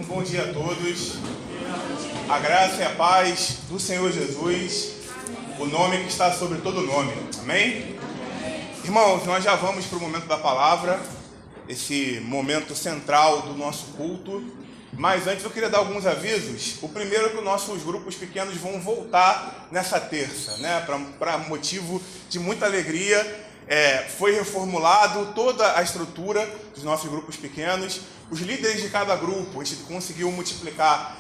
bom dia a todos. A graça e a paz do Senhor Jesus, o nome que está sobre todo nome. Amém? Irmãos, nós já vamos para o momento da palavra, esse momento central do nosso culto. Mas antes eu queria dar alguns avisos. O primeiro é que os nossos grupos pequenos vão voltar nessa terça, né? Para motivo de muita alegria. Foi reformulado toda a estrutura dos nossos grupos pequenos. Os líderes de cada grupo, a gente conseguiu multiplicar,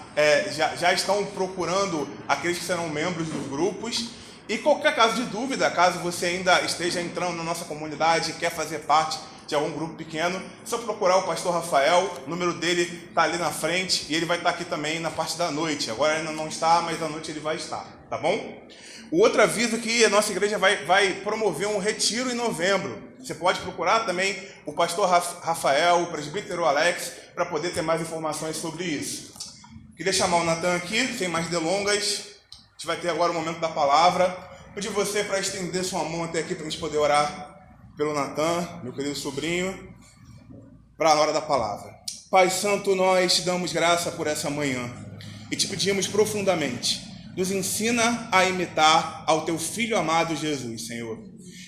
já estão procurando aqueles que serão membros dos grupos. E qualquer caso de dúvida, caso você ainda esteja entrando na nossa comunidade e quer fazer parte de algum grupo pequeno, é só procurar o pastor Rafael, o número dele está ali na frente e ele vai estar aqui também na parte da noite. Agora ainda não está, mas à noite ele vai estar, tá bom? O outro aviso é que a nossa igreja vai promover um retiro em novembro. Você pode procurar também o pastor Rafael, o presbítero Alex, para poder ter mais informações sobre isso. Queria chamar o Natan aqui, sem mais delongas. A gente vai ter agora o momento da palavra. Pedir você para estender sua mão até aqui para a gente poder orar pelo Natan, meu querido sobrinho, para a hora da palavra. Pai Santo, nós te damos graça por essa manhã e te pedimos profundamente, nos ensina a imitar ao teu Filho amado Jesus, Senhor.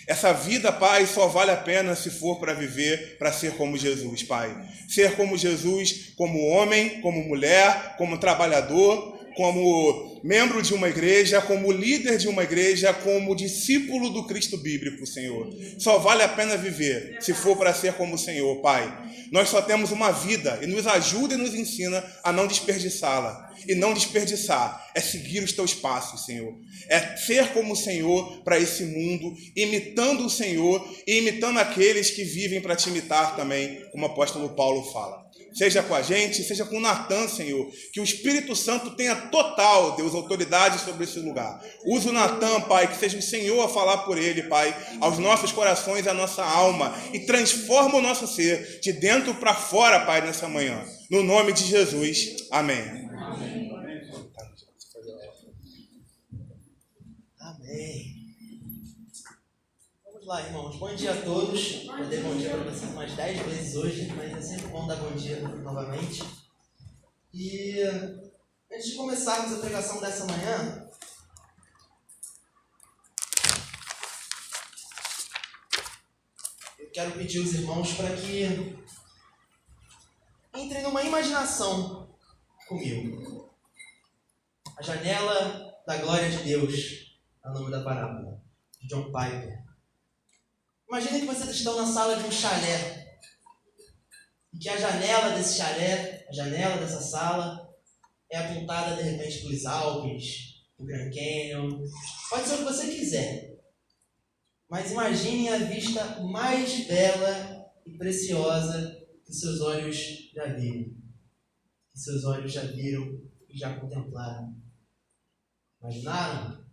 Essa vida, Pai, só vale a pena se for para viver, para ser como Jesus, Pai. Ser como Jesus, como homem, como mulher, como trabalhador, como membro de uma igreja, como líder de uma igreja, como discípulo do Cristo bíblico, Senhor. Só vale a pena viver se for para ser como o Senhor, Pai. Nós só temos uma vida e nos ajuda e nos ensina a não desperdiçá-la. E não desperdiçar é seguir os teus passos, Senhor. É ser como o Senhor para esse mundo, imitando o Senhor e imitando aqueles que vivem para te imitar também, como o apóstolo Paulo fala. Seja com a gente, seja com o Natan, Senhor, que o Espírito Santo tenha total, Deus, autoridade sobre esse lugar. Usa o Natan, Pai, que seja o Senhor a falar por ele, Pai, aos nossos corações e à nossa alma, e transforma o nosso ser de dentro para fora, Pai, nessa manhã. No nome de Jesus. Amém. Amém. Vamos lá, irmãos. Bom dia a todos. Eu dei bom dia para vocês umas 10 vezes hoje, mas é sempre bom dar bom dia novamente. E antes de começarmos a pregação dessa manhã, eu quero pedir aos irmãos para que entrem numa imaginação comigo. A janela da glória de Deus é o nome da parábola, de John Piper. Imagine que vocês estão na sala de um chalé e que a janela desse chalé, a janela dessa sala, é apontada de repente para os Alpes, para o Grand Canyon. Pode ser o que você quiser. Mas imagine a vista mais bela e preciosa que seus olhos já viram. Que seus olhos já viram e já contemplaram. Imaginaram?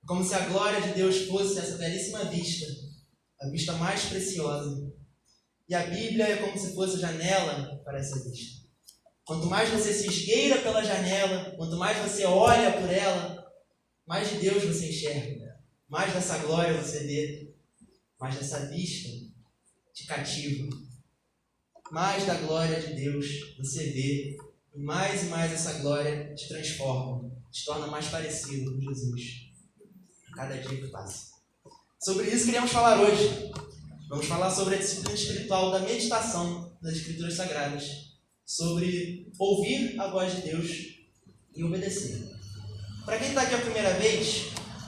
Como se a glória de Deus fosse essa belíssima vista, a vista mais preciosa. E a Bíblia é como se fosse a janela para essa vista. Quanto mais você se esgueira pela janela, quanto mais você olha por ela, mais de Deus você enxerga, mais dessa glória você vê, mais dessa vista te cativa. Mais da glória de Deus você vê, e mais essa glória te transforma, te torna mais parecido com Jesus a cada dia que passa. Sobre isso queríamos falar hoje. Vamos falar sobre a disciplina espiritual da meditação das Escrituras Sagradas, sobre ouvir a voz de Deus e obedecer. Para quem está aqui a primeira vez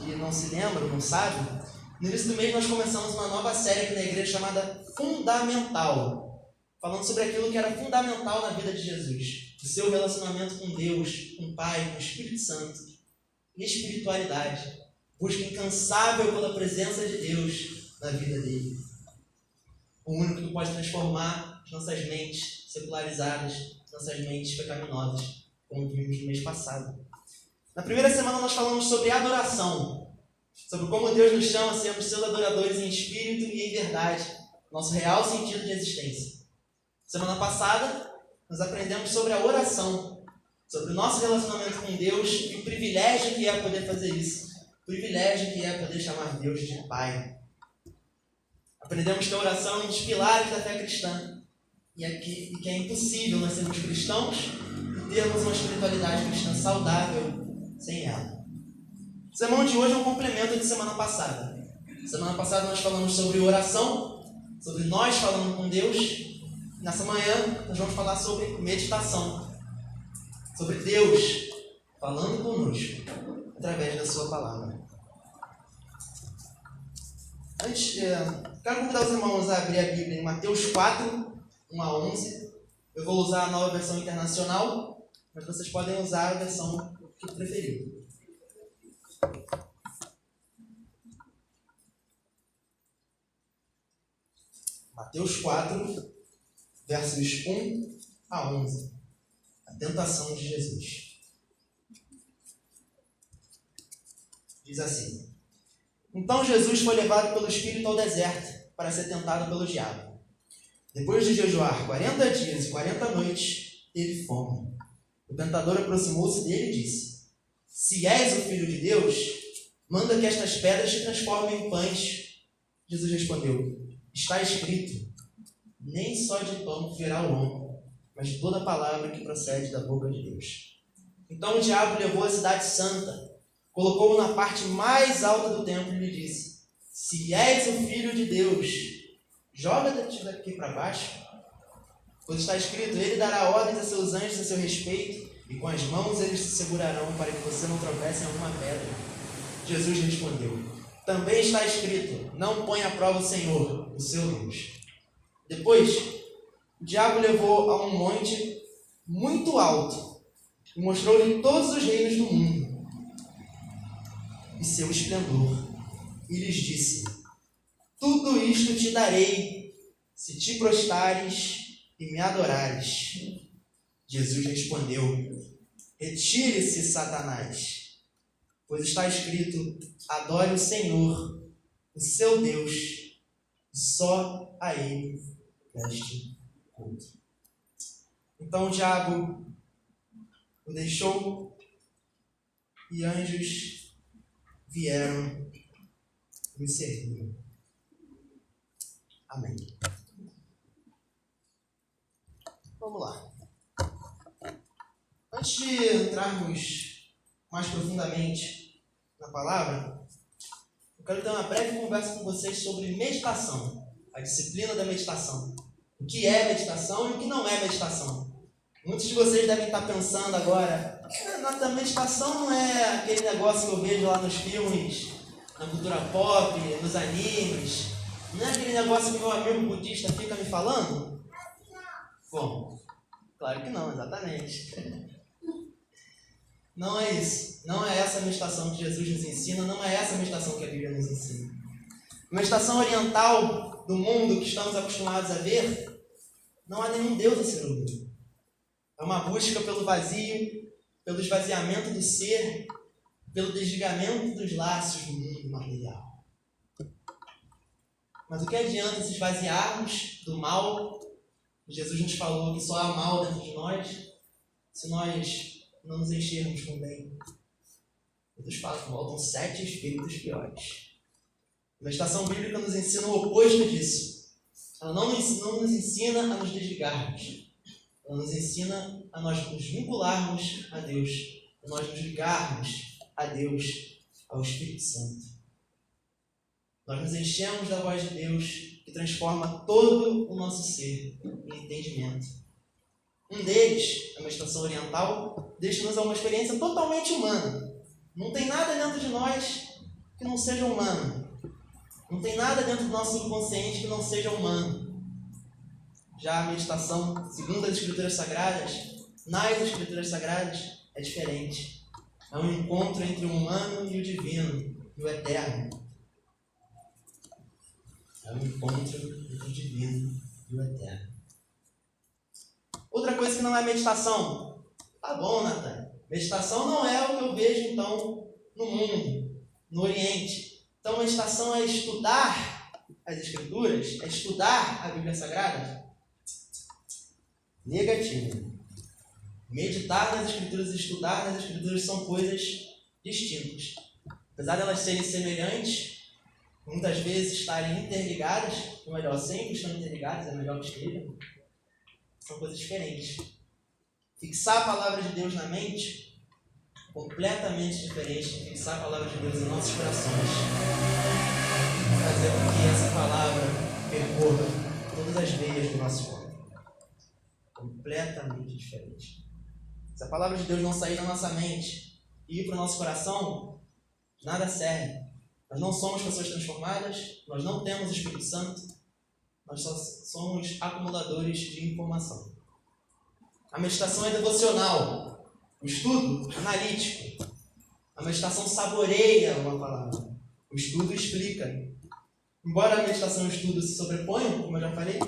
e não se lembra, não sabe, no início do mês nós começamos uma nova série aqui na igreja chamada Fundamental, falando sobre aquilo que era fundamental na vida de Jesus, o seu relacionamento com Deus, com o Pai, com o Espírito Santo, e espiritualidade, busca incansável pela presença de Deus na vida dele. O único que pode transformar as nossas mentes secularizadas, nossas mentes pecaminosas, como vimos no mês passado. Na primeira semana nós falamos sobre adoração, sobre como Deus nos chama a sermos seus adoradores em espírito e em verdade, nosso real sentido de existência. Semana passada nós aprendemos sobre a oração, sobre o nosso relacionamento com Deus e o privilégio que é poder fazer isso, o privilégio que é poder chamar Deus de Pai. Aprendemos que a oração é um dos pilares da fé cristã e que é impossível nós sermos cristãos termos uma espiritualidade cristã saudável sem ela. O sermão de hoje é um complemento de semana passada. Semana passada nós falamos sobre oração, sobre nós falando com Deus. Nessa manhã nós vamos falar sobre meditação, sobre Deus falando conosco através da sua palavra. Antes, quero convidar os irmãos a abrir a Bíblia em Mateus 4, 1 a 11. Eu vou usar a nova versão internacional, mas vocês podem usar a versão que preferir. Mateus 4, versos 1 a 11. A tentação de Jesus. Diz assim: Então Jesus foi levado pelo Espírito ao deserto para ser tentado pelo diabo. Depois de jejuar 40 dias e 40 noites, teve fome. O tentador aproximou-se dele e disse: Se és o Filho de Deus, manda que estas pedras se transformem em pães. Jesus respondeu: Está escrito: Nem só de pão viverá o homem, mas de toda palavra que procede da boca de Deus. Então o diabo levou a cidade santa, colocou-o na parte mais alta do templo e lhe disse: Se és o Filho de Deus, joga-te daqui para baixo, pois está escrito: Ele dará ordens a seus anjos a seu respeito, e com as mãos eles se segurarão para que você não tropece em alguma pedra. Jesus respondeu: Também está escrito: Não ponha à prova o Senhor, o seu Deus. Depois, o diabo levou a um monte muito alto e mostrou-lhe todos os reinos do mundo e seu esplendor, e lhes disse: Tudo isto te darei, se te prostrares e me adorares. Jesus respondeu: Retire-se, Satanás, pois está escrito: Adore o Senhor, o seu Deus, e só a Ele preste culto. Então o diabo o deixou e anjos vieram e o serviram. Amém. Vamos lá. Antes de entrarmos mais profundamente na palavra, eu quero ter uma breve conversa com vocês sobre meditação, a disciplina da meditação. O que é meditação e o que não é meditação. Muitos de vocês devem estar pensando agora: a meditação não é aquele negócio que eu vejo lá nos filmes, na cultura pop, nos animes, não é aquele negócio que meu amigo budista fica me falando? Bom, claro que não, exatamente. Não é isso. Não é essa a meditação que Jesus nos ensina, não é essa a meditação que a Bíblia nos ensina. A meditação oriental do mundo que estamos acostumados a ver, não há nenhum Deus a ser ouvido. É uma busca pelo vazio, pelo esvaziamento do ser, pelo desligamento dos laços do mundo material. Mas o que adianta se esvaziarmos do mal? Jesus nos falou que só há mal dentro de nós, se nós não nos enchermos com bem. Jesus fala que voltam 7 espíritos piores. A meditação bíblica nos ensina o oposto disso. Ela não nos ensina a nos desligarmos. Ela nos ensina a nós nos vincularmos a Deus, a nós nos ligarmos a Deus, ao Espírito Santo. Nós nos enchemos da voz de Deus, que transforma todo o nosso ser em entendimento. Um deles, a meditação oriental, deixa-nos a uma experiência totalmente humana. Não tem nada dentro de nós que não seja humano. Não tem nada dentro do nosso inconsciente que não seja humano. Já a meditação, segundo as Escrituras Sagradas, nas Escrituras Sagradas, é diferente. É um encontro entre o humano e o divino, e o eterno. É um encontro entre o divino e o eterno. Outra coisa que não é meditação. Tá bom, Natan. Meditação não é o que eu vejo, então, no mundo, no Oriente. Então, meditação é estudar as Escrituras, é estudar a Bíblia Sagrada? Negativo. Meditar nas Escrituras e estudar nas Escrituras são coisas distintas. Apesar de elas serem semelhantes, muitas vezes estarem interligadas, ou melhor, sempre estão interligadas, é melhor que esteja, são coisas diferentes. Fixar a palavra de Deus na mente é completamente diferente de fixar a palavra de Deus em nossos corações. Fazer com que essa palavra percorra todas as veias do nosso corpo. Completamente diferente. Se a palavra de Deus não sair da nossa mente e ir para o nosso coração, nada serve. Nós não somos pessoas transformadas, nós não temos o Espírito Santo, nós só somos acumuladores de informação. A meditação é devocional, o estudo analítico. A meditação saboreia uma palavra, o estudo explica. Embora a meditação e o estudo se sobreponham, como eu já falei,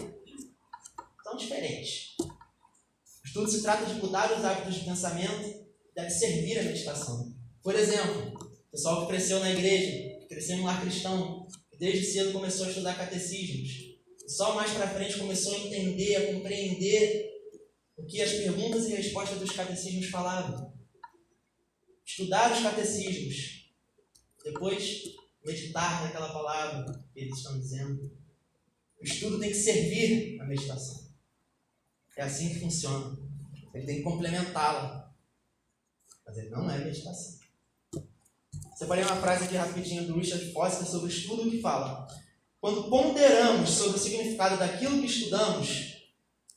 são diferentes. O estudo se trata de mudar os hábitos de pensamento, deve servir a meditação. Por exemplo, o pessoal que cresceu na igreja, que cresceu em um lar cristão, que desde cedo começou a estudar catecismos, e só mais para frente começou a entender, a compreender o que as perguntas e respostas dos catecismos falavam. Estudar os catecismos, depois meditar naquela palavra que eles estão dizendo. O estudo tem que servir a meditação. É assim que funciona. Ele tem que complementá-la. Mas ele não é meditação. Separei uma frase aqui rapidinho do Richard Foster sobre o estudo que fala: quando ponderamos sobre o significado daquilo que estudamos,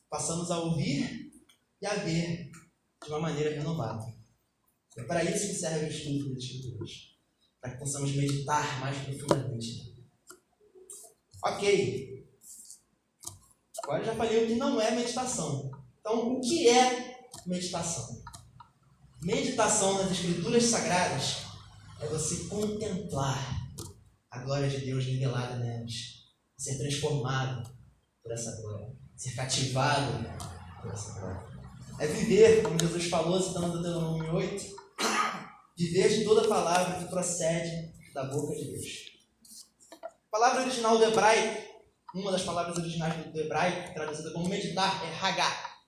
passamos a ouvir e a ver de uma maneira renovada. É para isso que serve o estudo das Escrituras, para que possamos meditar mais profundamente. Ok. Agora eu já falei o que não é meditação. Então, o que é meditação? Meditação nas Escrituras Sagradas é você contemplar a glória de Deus revelada nelas, ser transformado por essa glória, ser cativado por essa glória. É viver, como Jesus falou, citando Deuteronômio 8, viver de toda palavra que procede da boca de Deus. A palavra original do hebraico, uma das palavras originais do hebraico, traduzida como meditar, é hagá,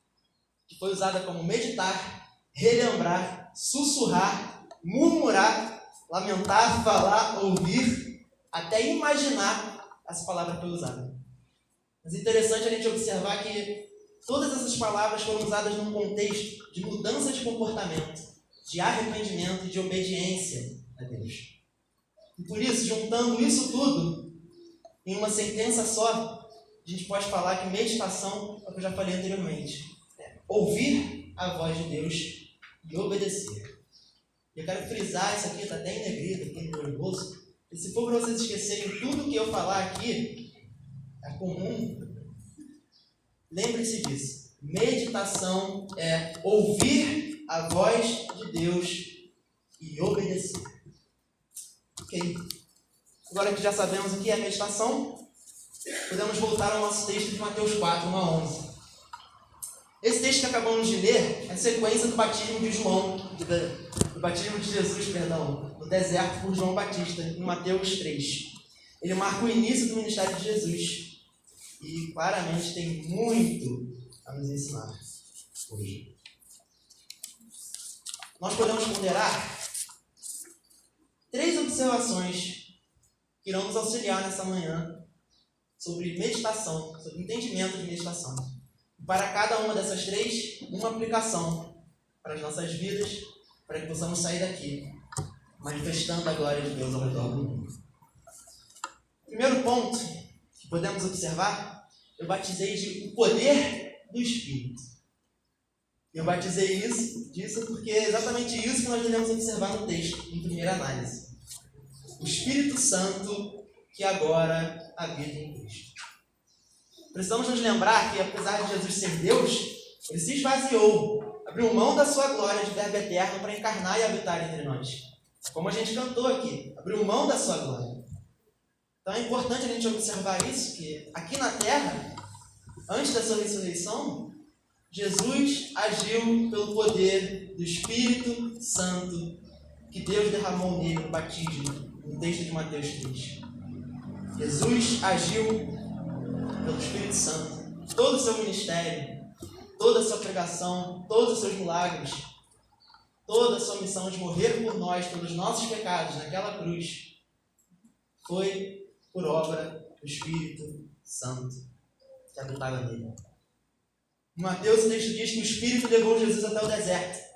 que foi usada como meditar, relembrar, sussurrar, murmurar, lamentar, falar, ouvir, até imaginar. Essa palavra foi usada. Mas é interessante a gente observar que todas essas palavras foram usadas num contexto de mudança de comportamento, de arrependimento e de obediência a Deus. E por isso, juntando isso tudo em uma sentença só, a gente pode falar que meditação é o que eu já falei anteriormente. É ouvir a voz de Deus e obedecer. Eu quero frisar isso aqui, está até em negrito aqui no meu bolso. E se for para vocês esquecerem tudo que eu falar aqui, é comum. Lembre-se disso. Meditação é ouvir a voz de Deus e obedecer. Ok? Agora que já sabemos o que é meditação, podemos voltar ao nosso texto de Mateus 4, 1 a 11. Esse texto que acabamos de ler é a sequência do batismo de João, do batismo de Jesus, no deserto por João Batista, em Mateus 3. Ele marca o início do ministério de Jesus e claramente tem muito a nos ensinar hoje. Nós podemos ponderar 3 observações que irão nos auxiliar nessa manhã sobre meditação, sobre entendimento de meditação. E para cada uma dessas 3, uma aplicação para as nossas vidas, para que possamos sair daqui manifestando a glória de Deus ao redor do mundo. Primeiro ponto que podemos observar, eu batizei de o poder do Espírito. Eu batizei disso porque é exatamente isso que nós devemos observar no texto, em primeira análise. O Espírito Santo que agora habita em Cristo. Precisamos nos lembrar que, apesar de Jesus ser Deus, ele se esvaziou, abriu mão da sua glória de verbo eterno para encarnar e habitar entre nós. Como a gente cantou aqui, abriu mão da sua glória. Então é importante a gente observar isso, que aqui na terra, antes da sua ressurreição, Jesus agiu pelo poder do Espírito Santo que Deus derramou nele no batismo, no texto de Mateus 3. Jesus agiu pelo Espírito Santo. Todo o seu ministério, toda a sua pregação, todos os seus milagres, toda a sua missão de morrer por nós, pelos nossos pecados naquela cruz, foi por obra do Espírito Santo que habitava nele. Em Mateus, o texto diz que o Espírito levou Jesus até o deserto.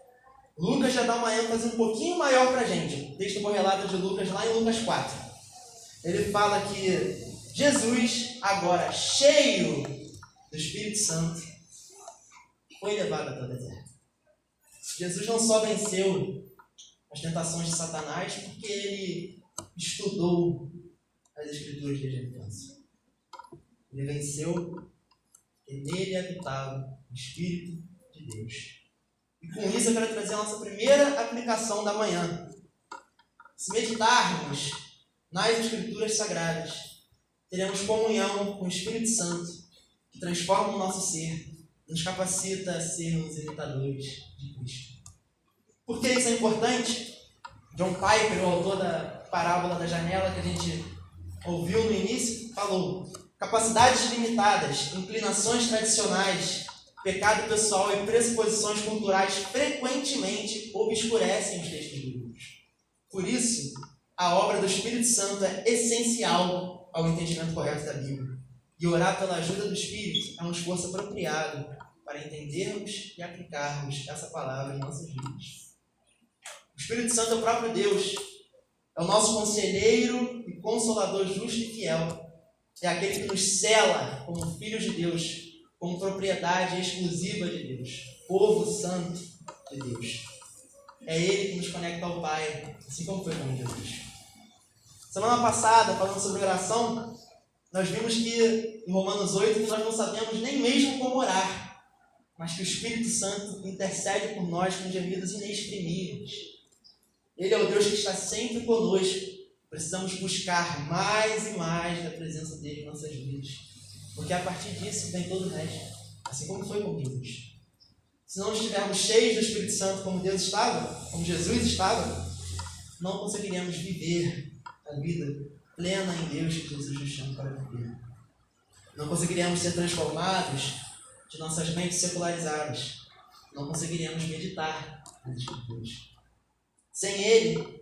Lucas já dá uma ênfase um pouquinho maior para a gente. O texto correlato de Lucas, lá em Lucas 4. Ele fala que Jesus, agora cheio do Espírito Santo, foi levado até o deserto. Jesus não só venceu as tentações de Satanás porque ele estudou as Escrituras desde a infância. Ele venceu porque nele habitava o Espírito de Deus. E com isso eu quero trazer a nossa primeira aplicação da manhã. Se meditarmos nas Escrituras Sagradas, teremos comunhão com o Espírito Santo, que transforma o nosso ser, nos capacita a sermos imitadores de Cristo. Por que isso é importante? John Piper, o autor da parábola da janela que a gente ouviu no início, falou: capacidades limitadas, inclinações tradicionais, pecado pessoal e pressuposições culturais frequentemente obscurecem os textos bíblicos. Por isso, a obra do Espírito Santo é essencial ao entendimento correto da Bíblia. E orar pela ajuda do Espírito é um esforço apropriado para entendermos e aplicarmos essa palavra em nossas vidas. O Espírito Santo é o próprio Deus. É o nosso conselheiro e consolador justo e fiel. É aquele que nos sela como filhos de Deus, como propriedade exclusiva de Deus, povo santo de Deus. É Ele que nos conecta ao Pai, assim como foi com Jesus. Semana passada, falando sobre oração, nós vimos que, em Romanos 8, que nós não sabemos nem mesmo como orar, mas que o Espírito Santo intercede por nós com gemidos inexprimíveis. Ele é o Deus que está sempre conosco. Precisamos buscar mais e mais da presença dele em nossas vidas, porque a partir disso vem todo o resto, assim como foi com Jesus. Se não estivermos cheios do Espírito Santo como Deus estava, como Jesus estava, não conseguiríamos viver a vida plena em Deus que Jesus nos chama para viver. Não conseguiríamos ser transformados de nossas mentes secularizadas. Não conseguiríamos meditar nas Escrituras. Sem Ele,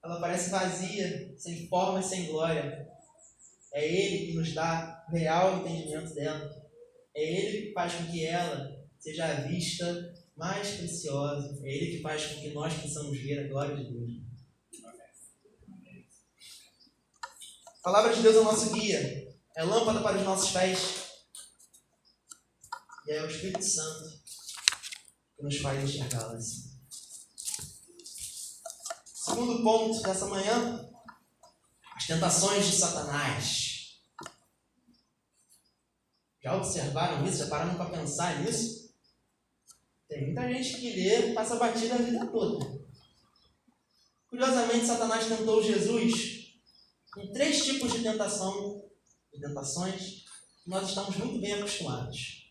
ela parece vazia, sem forma e sem glória. É Ele que nos dá real entendimento dela. É Ele que faz com que ela seja a vista mais preciosa. É Ele que faz com que nós possamos ver a glória de Deus. A palavra de Deus é o nosso guia. É lâmpada para os nossos pés. E é o Espírito Santo que nos faz enxergá-la assim. Segundo ponto dessa manhã, as tentações de Satanás. Já observaram isso? Já pararam para pensar nisso? Tem muita gente que lê e passa batida a vida toda. Curiosamente, Satanás tentou Jesus com 3 tipos de tentações que nós estamos muito bem acostumados.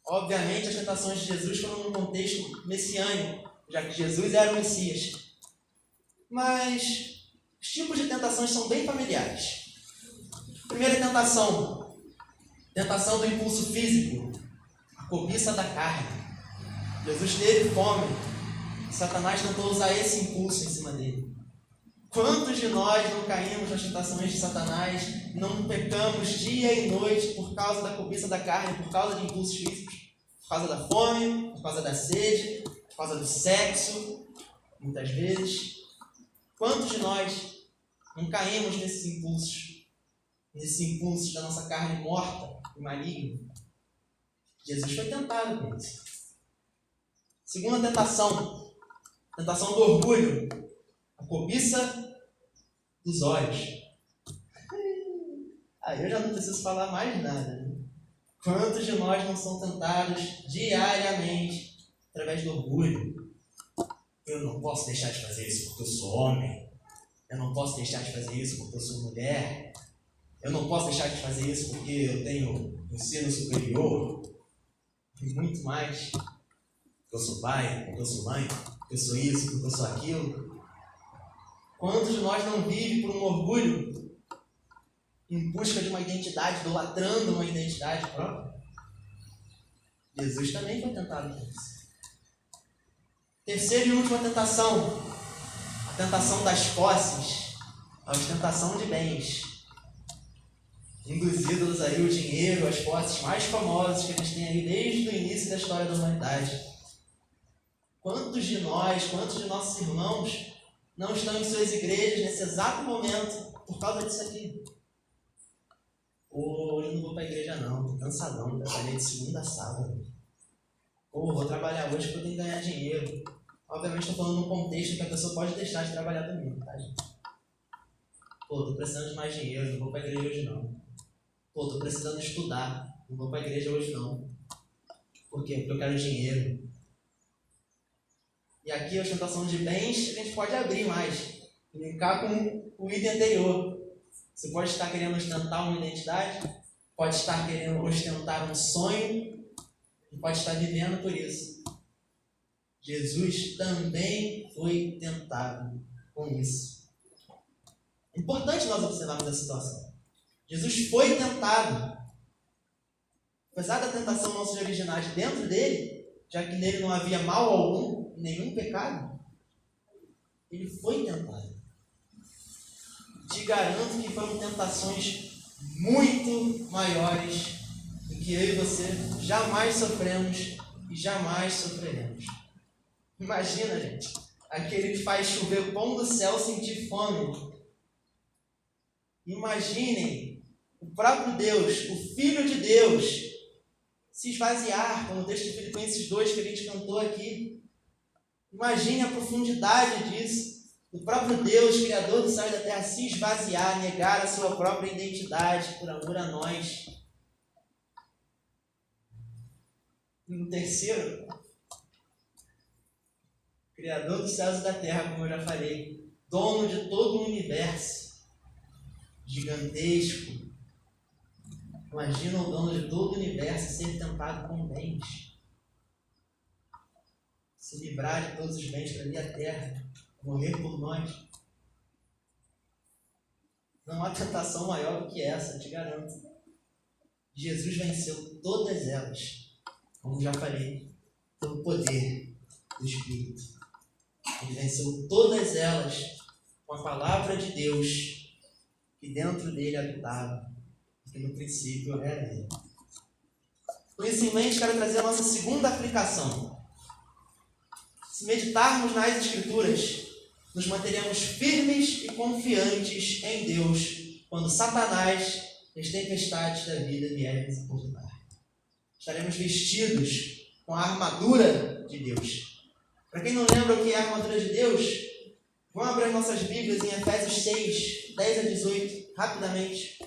Obviamente, as tentações de Jesus foram num contexto messiânico, já que Jesus era o Messias. Mas os tipos de tentações são bem familiares. Primeira tentação do impulso físico, a cobiça da carne. Jesus teve fome, e Satanás tentou usar esse impulso em cima dele. Quantos de nós não caímos nas tentações de Satanás, não pecamos dia e noite por causa da cobiça da carne, por causa de impulsos físicos, por causa da fome, por causa da sede, por causa do sexo, muitas vezes. Quantos de nós não caímos nesses impulsos da nossa carne morta e maligna? Jesus foi tentado com isso. Segunda tentação do orgulho, a cobiça dos olhos. Aí eu já não preciso falar mais nada, né? Quantos de nós não são tentados diariamente através do orgulho? Eu não posso deixar de fazer isso porque eu sou homem. Eu não posso deixar de fazer isso porque eu sou mulher. Eu não posso deixar de fazer isso porque eu tenho ensino superior. E muito mais. Porque eu sou pai, porque eu sou mãe, porque eu sou isso, porque eu sou aquilo. Quantos de nós não vivem por um orgulho em busca de uma identidade, idolatrando uma identidade própria? Jesus também foi tentado por isso. Terceira e última tentação, a tentação das posses, a ostentação de bens. Um dos ídolos aí, o dinheiro, as posses mais famosas que a gente tem aí desde o início da história da humanidade. Quantos de nós, quantos de nossos irmãos não estão em suas igrejas nesse exato momento por causa disso aqui? Hoje eu não vou para a igreja não, estou cansadão, trabalhei de segunda a sábado. Vou trabalhar hoje porque eu tenho que ganhar dinheiro. Obviamente estou falando num contexto que a pessoa pode deixar de trabalhar também, tá, gente? Estou precisando de mais dinheiro, não vou para a igreja hoje não. Estou precisando estudar, não vou para a igreja hoje não. Por quê? Porque eu quero dinheiro. E aqui a ostentação de bens a gente pode abrir mais, linkar com o item anterior. Você pode estar querendo ostentar uma identidade, pode estar querendo ostentar um sonho, e pode estar vivendo por isso. Jesus também foi tentado com isso. É importante nós observarmos a situação. Jesus foi tentado. Apesar da tentação não se originar de dentro dele, já que nele não havia mal algum, nenhum pecado, ele foi tentado. Te garanto que foram tentações muito maiores do que eu e você jamais sofremos e jamais sofreremos. Imagina, gente, aquele que faz chover pão do céu sentir fome. Imaginem o próprio Deus, o Filho de Deus, se esvaziar, como o texto de Filipenses 2 que a gente cantou aqui. Imagine a profundidade disso. O próprio Deus, Criador do céu e da terra, se esvaziar, negar a sua própria identidade por amor a nós. E no terceiro, Criador dos céus e da terra, como eu já falei, dono de todo o universo, gigantesco. Imagina o dono de todo o universo ser tentado com bens. Se livrar de todos os bens para vir à terra, morrer por nós. Não há tentação maior do que essa, eu te garanto. Jesus venceu todas elas, como já falei, pelo poder do Espírito. Ele venceu todas elas com a palavra de Deus que dentro dele habitava, que no princípio era ele. Com isso em mente, quero trazer a nossa segunda aplicação. Se meditarmos nas Escrituras, nos manteremos firmes e confiantes em Deus quando Satanás e as tempestades da vida vierem nos importunar. Estaremos vestidos com a armadura de Deus. Para quem não lembra o que é a armadura de Deus, vamos abrir as nossas Bíblias em Efésios 6, 10 a 18, rapidamente.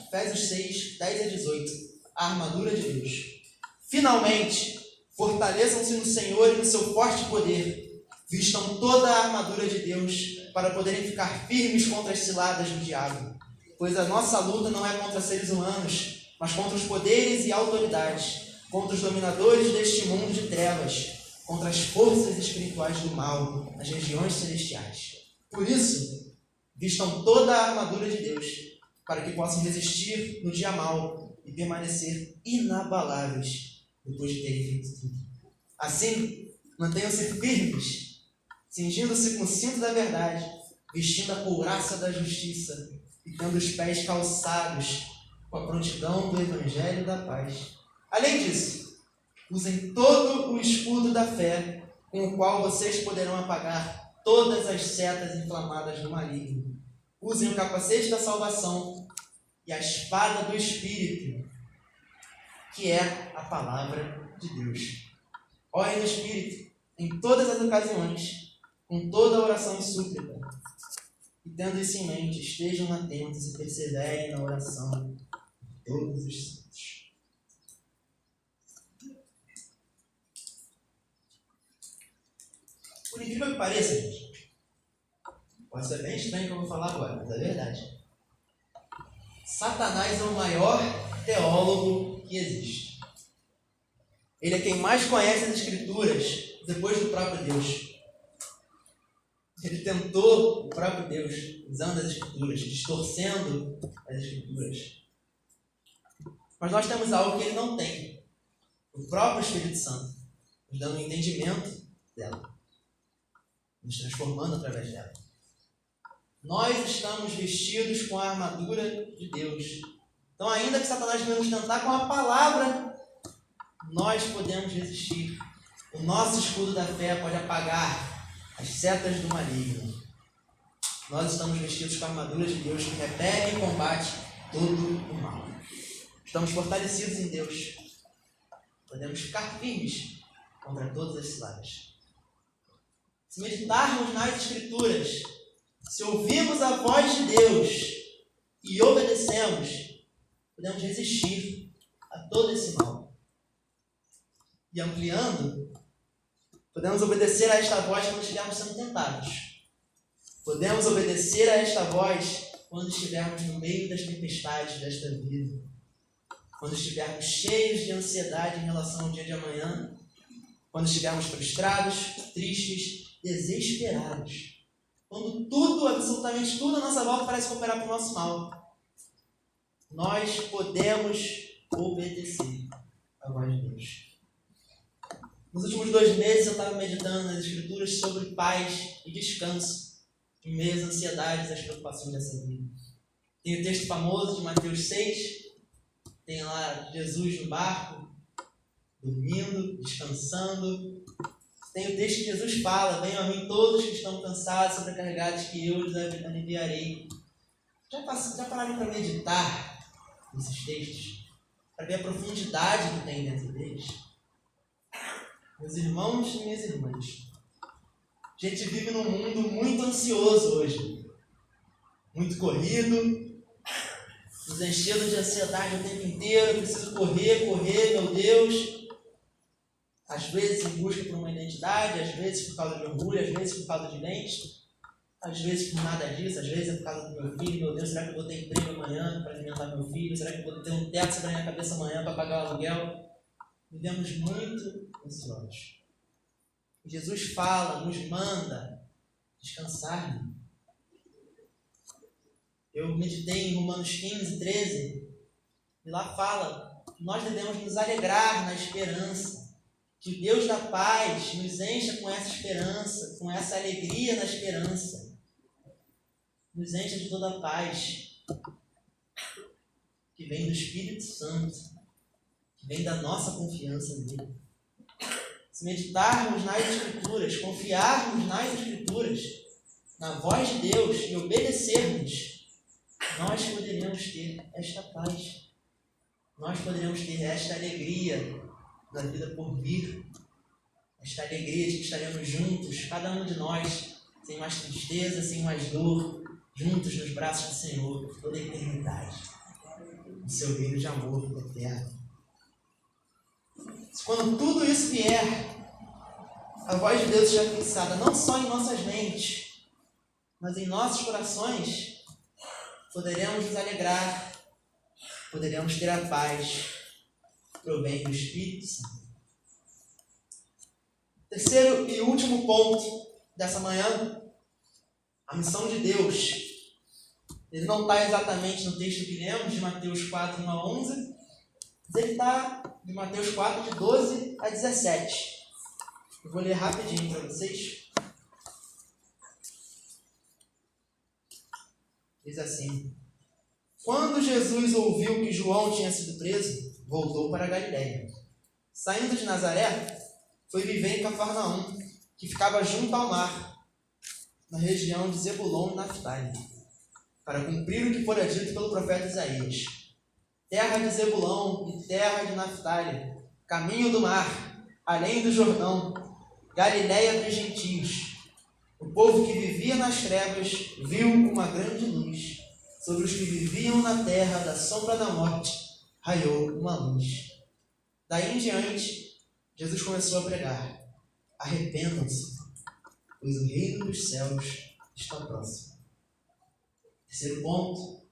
Efésios 6, 10 a 18. A armadura de Deus. Finalmente, fortaleçam-se no Senhor e no seu forte poder. Vistam toda a armadura de Deus para poderem ficar firmes contra as ciladas do diabo. Pois a nossa luta não é contra seres humanos, mas contra os poderes e autoridades, contra os dominadores deste mundo de trevas, contra as forças espirituais do mal nas regiões celestiais. Por isso, vistam toda a armadura de Deus, para que possam resistir no dia mau e permanecer inabaláveis depois de terem feito tudo. Assim, mantenham-se firmes, cingindo-se com o cinto da verdade, vestindo a couraça da justiça e tendo os pés calçados com a prontidão do Evangelho da paz. Além disso, usem todo o escudo da fé, com o qual vocês poderão apagar todas as setas inflamadas do maligno. Usem o capacete da salvação e a espada do Espírito, que é a palavra de Deus. Orem no Espírito em todas as ocasiões, com toda a oração e súplica. E tendo isso em mente, estejam atentos e perseverem na oração de todos os santos. Por incrível que pareça, gente, pode ser bem estranho o que eu vou falar agora, mas é verdade. Satanás é o maior teólogo que existe. Ele é quem mais conhece as Escrituras depois do próprio Deus. Ele tentou o próprio Deus usando as Escrituras, distorcendo as Escrituras. Mas nós temos algo que ele não tem. O próprio Espírito Santo nos dando um entendimento dela. nos transformando através dela. Nós estamos vestidos com a armadura de Deus. Então, ainda que Satanás venha nos tentar com a palavra, nós podemos resistir. O nosso escudo da fé pode apagar as setas do maligno. Nós estamos vestidos com a armadura de Deus que repele e combate todo o mal. Estamos fortalecidos em Deus. Podemos ficar firmes contra todas as ciladas. Se meditarmos nas Escrituras, se ouvirmos a voz de Deus e obedecemos, podemos resistir a todo esse mal. E ampliando, podemos obedecer a esta voz quando estivermos sendo tentados. Podemos obedecer a esta voz quando estivermos no meio das tempestades desta vida. Quando estivermos cheios de ansiedade em relação ao dia de amanhã. Quando estivermos frustrados, tristes, desesperados. Quando tudo, absolutamente tudo à nossa volta parece cooperar para o nosso mal. Nós podemos obedecer à voz de Deus. Nos últimos 2 meses eu estava meditando nas Escrituras sobre paz e descanso em meio às ansiedades e às preocupações dessa vida. Tem o texto famoso de Mateus 6, tem lá Jesus no barco, dormindo, descansando. Tem o texto que Jesus fala: venham a mim todos que estão cansados, sobrecarregados, que eu lhes aliviarei. Já pararam para meditar nesses textos? Para ver a profundidade que tem dentro deles? Meus irmãos e minhas irmãs, a gente vive num mundo muito ansioso hoje. Muito corrido, nos enchendo de ansiedade o tempo inteiro. Eu preciso correr, meu Deus. Às vezes em busca por uma identidade, às vezes por causa de orgulho, às vezes por causa de bens, às vezes por nada disso, às vezes é por causa do meu filho. Meu Deus, será que eu vou ter emprego amanhã para alimentar meu filho? Será que eu vou ter um teto sobre a minha cabeça amanhã para pagar o aluguel? Vivemos muito ansiosos. Jesus fala, nos manda descansar. Eu meditei em Romanos 15, 13, e lá fala que nós devemos nos alegrar na esperança, que o Deus da paz nos encha com essa esperança, com essa alegria na esperança, nos encha de toda a paz que vem do Espírito Santo, que vem da nossa confiança nele. Se meditarmos nas Escrituras, confiarmos nas Escrituras, na voz de Deus e obedecermos, nós poderemos ter esta paz. Nós poderemos ter esta alegria da vida por vir. Esta alegria de que estaremos juntos, cada um de nós, sem mais tristeza, sem mais dor, juntos nos braços do Senhor, por toda a eternidade. No seu reino de amor eterno. Quando tudo isso vier, a voz de Deus estiver fixada não só em nossas mentes, mas em nossos corações, poderemos nos alegrar, poderemos ter a paz que provém do Espírito Santo. Terceiro e último ponto dessa manhã, a missão de Deus. Ele não está exatamente no texto que lemos, de Mateus 4, 1 a 11, mas ele está de Mateus 4, de 12 a 17. Eu vou ler rapidinho para vocês. Diz assim: quando Jesus ouviu que João tinha sido preso, voltou para a Galiléia. Saindo de Nazaré, foi viver em Cafarnaum, que ficava junto ao mar, na região de Zebulon e Naftali, para cumprir o que fora dito pelo profeta Isaías: terra de Zebulon e terra de Naftali, caminho do mar, além do Jordão, Galiléia dos gentios. O povo que vivia nas trevas viu uma grande luz. Sobre os que viviam na terra da sombra da morte, raiou uma luz. Daí em diante, Jesus começou a pregar: arrependam-se, pois o reino dos céus está próximo. Terceiro ponto,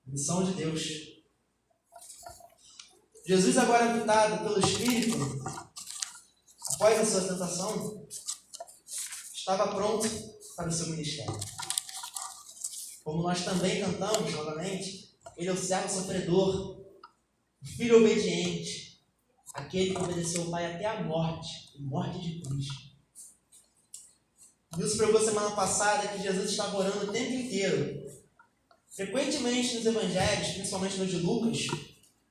missão de Deus. Jesus, agora habitado pelo Espírito, após a sua tentação, estava pronto para o seu ministério. Como nós também cantamos novamente, ele é o servo sofredor, o filho obediente, aquele que obedeceu o Pai até a morte, e morte de cruz. Viu se pregou semana passada que Jesus estava orando o tempo inteiro. Frequentemente nos evangelhos, principalmente no de Lucas,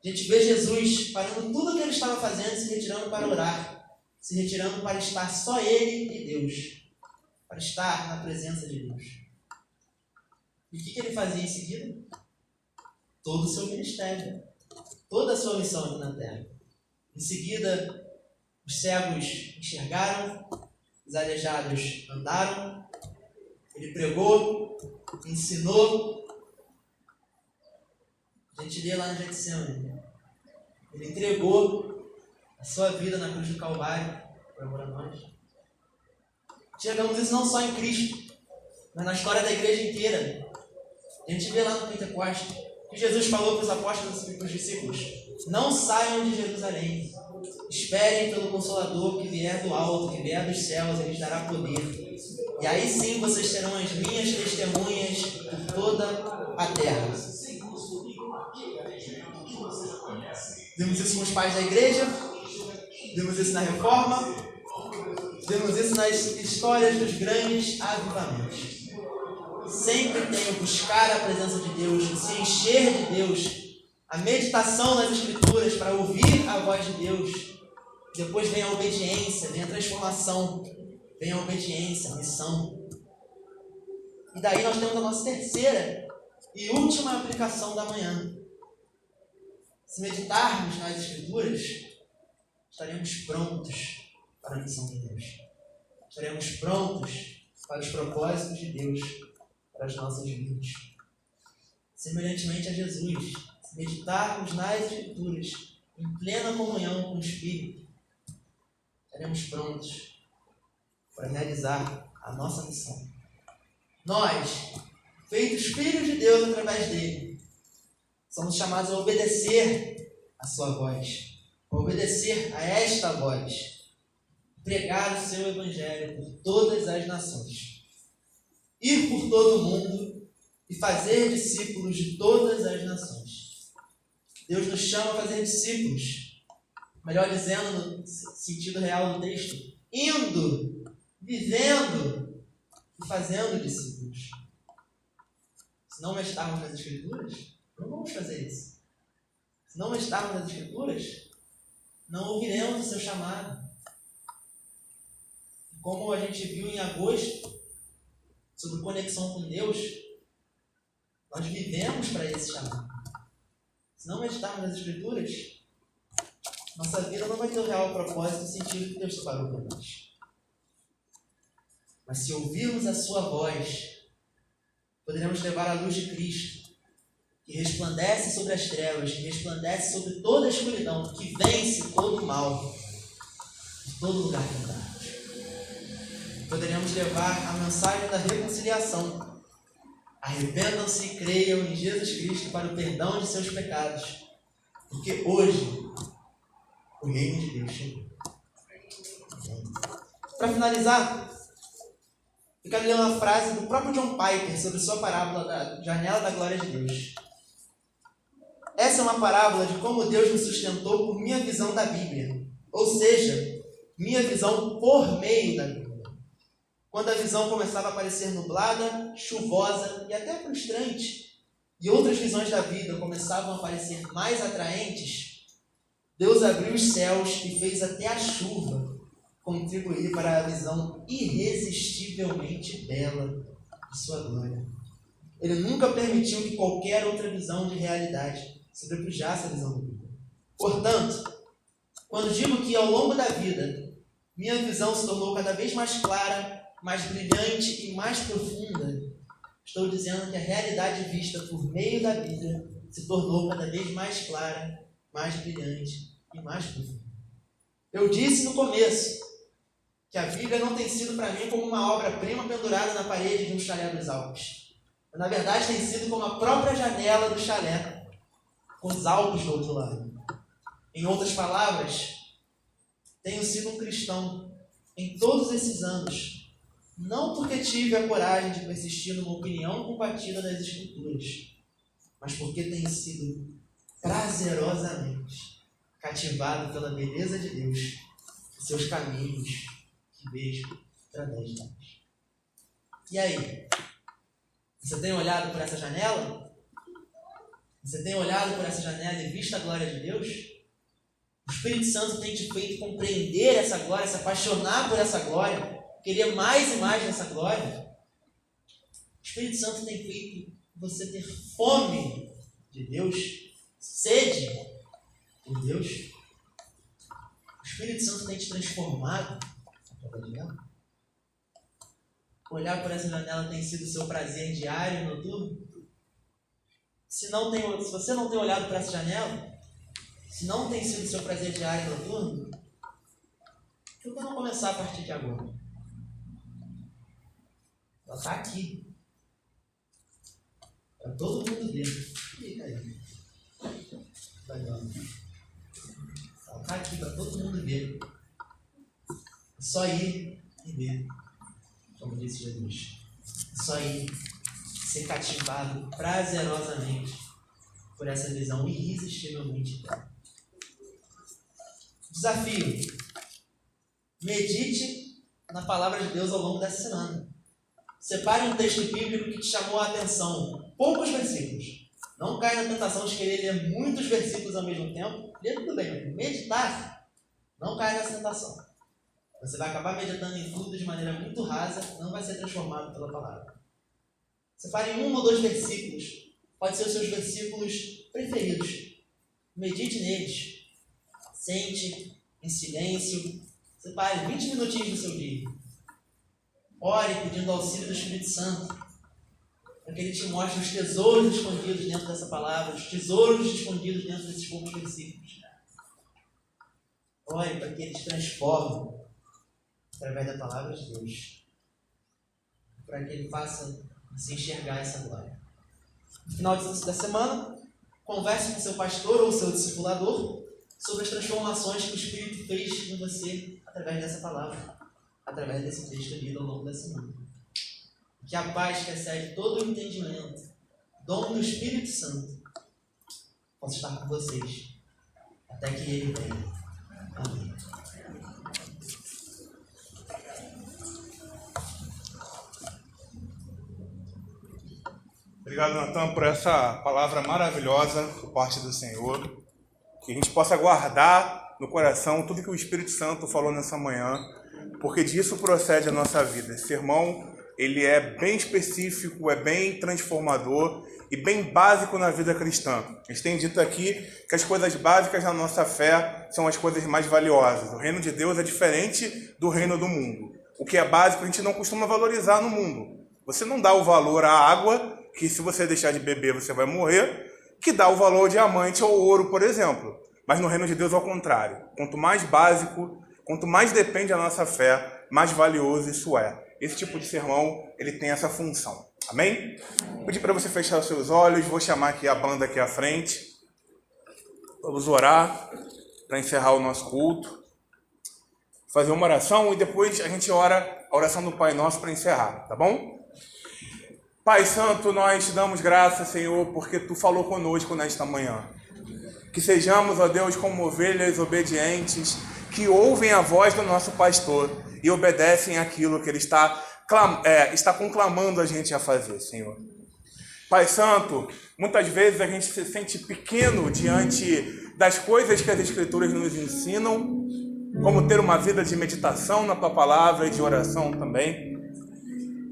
a gente vê Jesus parando tudo o que ele estava fazendo e se retirando para orar, se retirando para estar só ele e Deus, para estar na presença de Deus. E o que ele fazia em seguida? Todo o seu ministério, toda a sua missão aqui na terra. Em seguida, os cegos enxergaram, os aleijados andaram, ele pregou, ensinou. A gente lê lá no Getsemane. Ele entregou a sua vida na cruz do Calvário por amor a nós. Chegamos isso não só em Cristo, mas na história da igreja inteira. A gente vê lá no Pentecostes que Jesus falou para os apóstolos e para os discípulos: não saiam de Jerusalém, esperem pelo Consolador que vier do alto, que vier dos céus, ele lhes dará poder. E aí sim vocês serão as minhas testemunhas por toda a terra. Vimos isso com os pais da igreja, vimos isso na Reforma, vemos isso nas histórias dos grandes avivamentos. Sempre tem o buscar a presença de Deus, o se encher de Deus, a meditação nas Escrituras para ouvir a voz de Deus. Depois vem a obediência, vem a transformação, vem a obediência, a missão. E daí nós temos a nossa terceira e última aplicação da manhã. Se meditarmos nas Escrituras, estaremos prontos para a missão de Deus. Estaremos prontos para os propósitos de Deus para as nossas vidas. Semelhantemente a Jesus, se meditarmos nas Escrituras, em plena comunhão com o Espírito, estaremos prontos para realizar a nossa missão. Nós, feitos filhos de Deus através dele, somos chamados a obedecer a sua voz, a obedecer a esta voz, pregar o seu evangelho por todas as nações, ir por todo o mundo e fazer discípulos de todas as nações. Deus nos chama a fazer discípulos, melhor dizendo, no sentido real do texto, indo, vivendo e fazendo discípulos. Se não meditarmos nas Escrituras, não vamos fazer isso. Se não meditarmos nas Escrituras, não ouviremos o seu chamado. Como a gente viu em agosto, sobre conexão com Deus, nós vivemos para esse chamado. Se não meditarmos nas Escrituras, nossa vida não vai ter o real propósito e sentido que Deus separou para nós. Mas se ouvirmos a sua voz, poderemos levar a luz de Cristo, que resplandece sobre as trevas, que resplandece sobre toda a escuridão, que vence todo o mal, em todo lugar que andarmos. Poderemos levar a mensagem da reconciliação. Arrependam-se e creiam em Jesus Cristo para o perdão de seus pecados, porque hoje o reino de Deus chegou. Para finalizar, eu quero ler uma frase do próprio John Piper sobre sua parábola da janela da glória de Deus. Essa é uma parábola de como Deus me sustentou por minha visão da Bíblia, ou seja, minha visão por meio da Bíblia. Quando a visão começava a parecer nublada, chuvosa e até frustrante, e outras visões da vida começavam a parecer mais atraentes, Deus abriu os céus e fez até a chuva contribuir para a visão irresistivelmente bela de sua glória. Ele nunca permitiu que qualquer outra visão de realidade sobrepujasse a visão da vida. Portanto, quando digo que ao longo da vida minha visão se tornou cada vez mais clara, mais brilhante e mais profunda, estou dizendo que a realidade vista por meio da Bíblia se tornou cada vez mais clara, mais brilhante e mais profunda. Eu disse no começo que a Bíblia não tem sido para mim como uma obra-prima pendurada na parede de um chalé dos Alpes. Na verdade, tem sido como a própria janela do chalé, com os Alpes do outro lado. Em outras palavras, tenho sido um cristão em todos esses anos, não porque tive a coragem de persistir numa opinião combatida das Escrituras, mas porque tenho sido prazerosamente cativado pela beleza de Deus e seus caminhos que vejo através delas. E aí? Você tem olhado por essa janela? Você tem olhado por essa janela e visto a glória de Deus? O Espírito Santo tem te feito compreender essa glória, se apaixonar por essa glória, querer mais e mais dessa glória? O Espírito Santo tem feito você ter fome de Deus, sede por Deus? O Espírito Santo tem te transformado através dela? Olhar por essa janela tem sido o seu prazer diário, noturno? Se você não tem olhado para essa janela, se não tem sido o seu prazer diário, noturno, por que não começar a partir de agora? Ela está aqui. Para todo mundo ver. Fica aí. Ela está aqui para todo mundo ver. É só ir e ver. Como disse Jesus. É só ir ser cativado prazerosamente por essa visão irresistivelmente bela. Desafio. Medite na palavra de Deus ao longo dessa semana. Separe um texto bíblico que te chamou a atenção. Poucos versículos. Não caia na tentação de querer ler muitos versículos ao mesmo tempo. Lê tudo bem, mas meditar, não caia nessa tentação. Você vai acabar meditando em tudo de maneira muito rasa, não vai ser transformado pela palavra. Separe 1 ou 2 versículos. Pode ser os seus versículos preferidos. Medite neles. Sente em silêncio. Separe 20 minutinhos do seu dia. Ore pedindo auxílio do Espírito Santo, para que Ele te mostre os tesouros escondidos dentro dessa palavra, os tesouros escondidos dentro desses poucos versículos. Ore para que Ele te transforme através da palavra de Deus, para que Ele faça se enxergar essa glória. No final da semana, converse com seu pastor ou seu discipulador sobre as transformações que o Espírito fez em você através dessa palavra, através desse texto lido ao longo da semana. Que a paz que excede todo o entendimento, dom do Espírito Santo, possa estar com vocês até que Ele venha. Amém. Obrigado, Natan, por essa palavra maravilhosa por parte do Senhor. Que a gente possa guardar no coração tudo que o Espírito Santo falou nessa manhã, porque disso procede a nossa vida. Esse sermão, ele é bem específico, é bem transformador e bem básico na vida cristã. A gente tem dito aqui que as coisas básicas da nossa fé são as coisas mais valiosas. O reino de Deus é diferente do reino do mundo. O que é básico a gente não costuma valorizar no mundo. Você não dá o valor à água, que se você deixar de beber você vai morrer, que dá o valor ao diamante ou ao ouro, por exemplo. Mas no reino de Deus é ao contrário. Quanto mais básico, quanto mais depende da nossa fé, mais valioso isso é. Esse tipo de sermão, ele tem essa função. Amém? Vou pedir para você fechar os seus olhos, vou chamar aqui a banda aqui à frente. Vamos orar para encerrar o nosso culto. Fazer uma oração e depois a gente ora a oração do Pai Nosso para encerrar, tá bom? Pai Santo, nós te damos graças, Senhor, porque Tu falou conosco nesta manhã. Que sejamos, ó Deus, como ovelhas obedientes, que ouvem a voz do nosso pastor e obedecem aquilo que Ele está conclamando a gente a fazer, Senhor. Pai Santo, muitas vezes a gente se sente pequeno diante das coisas que as Escrituras nos ensinam, como ter uma vida de meditação na Tua palavra e de oração também.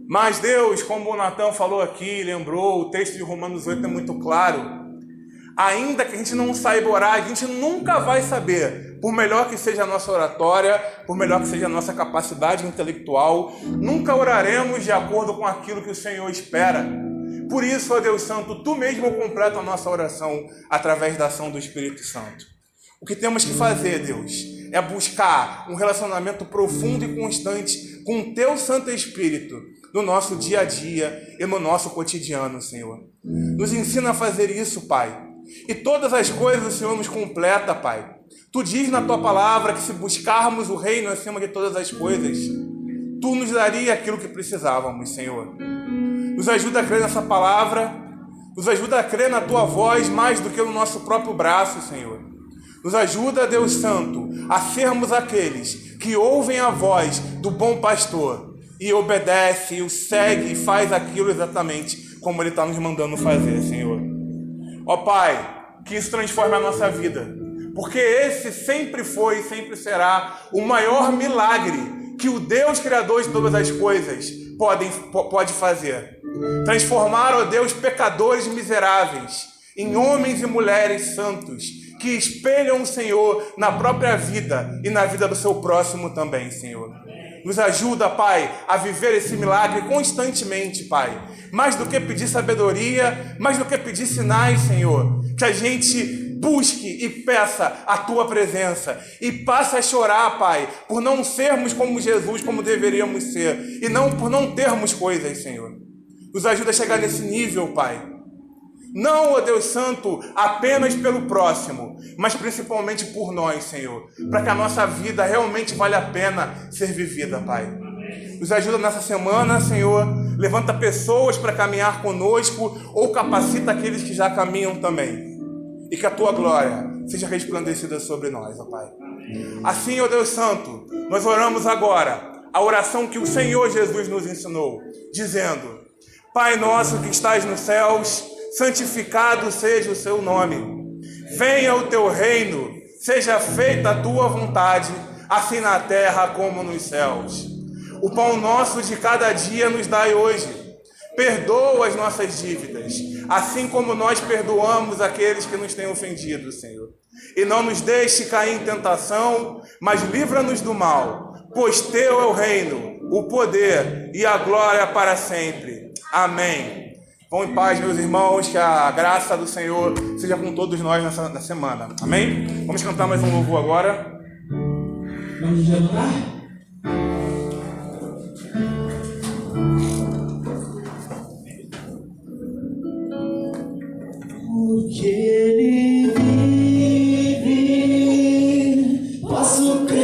Mas Deus, como o Natan falou aqui, lembrou, o texto de Romanos 8 é muito claro. Ainda que a gente não saiba orar, a gente nunca vai saber. Por melhor que seja a nossa oratória, por melhor que seja a nossa capacidade intelectual, nunca oraremos de acordo com aquilo que o Senhor espera. Por isso, ó Deus Santo, Tu mesmo completa a nossa oração através da ação do Espírito Santo. O que temos que fazer, Deus, é buscar um relacionamento profundo e constante com o Teu Santo Espírito no nosso dia a dia e no nosso cotidiano, Senhor. Nos ensina a fazer isso, Pai. E todas as coisas o Senhor nos completa, Pai. Tu diz na Tua palavra que se buscarmos o reino acima de todas as coisas, Tu nos daria aquilo que precisávamos, Senhor. Nos ajuda a crer nessa palavra, nos ajuda a crer na Tua voz mais do que no nosso próprio braço, Senhor. Nos ajuda, Deus Santo, a sermos aqueles que ouvem a voz do bom pastor e obedece, e o segue e faz aquilo exatamente como Ele está nos mandando fazer, Senhor. Ó Pai, que isso transforme a nossa vida, porque esse sempre foi e sempre será o maior milagre que o Deus Criador de todas as coisas pode fazer. Transformar, ó Deus, pecadores miseráveis em homens e mulheres santos, que espelham o Senhor na própria vida e na vida do seu próximo também, Senhor. Nos ajuda, Pai, a viver esse milagre constantemente, Pai. Mais do que pedir sabedoria, mais do que pedir sinais, Senhor, que a gente busque e peça a Tua presença e passe a chorar, Pai, por não sermos como Jesus, como deveríamos ser, e não por não termos coisas, Senhor. Nos ajuda a chegar nesse nível, Pai. Não, ó Deus Santo, apenas pelo próximo, mas principalmente por nós, Senhor, para que a nossa vida realmente vale a pena ser vivida, Pai. Nos ajuda nessa semana, Senhor, levanta pessoas para caminhar conosco ou capacita aqueles que já caminham também. E que a Tua glória seja resplandecida sobre nós, ó Pai. Assim, ó Deus Santo, nós oramos agora a oração que o Senhor Jesus nos ensinou, dizendo: Pai nosso que estás nos céus, santificado seja o seu nome. Venha o teu reino, seja feita a tua vontade, assim na terra como nos céus. O pão nosso de cada dia nos dai hoje. Perdoa as nossas dívidas, assim como nós perdoamos aqueles que nos têm ofendido, Senhor. E não nos deixe cair em tentação, mas livra-nos do mal, pois teu é o reino, o poder e a glória para sempre. Amém. Vão em paz, meus irmãos, que a graça do Senhor seja com todos nós nessa semana. Amém? Vamos cantar mais um louvor agora. Vamos jantar? Porque Ele vive, posso crer.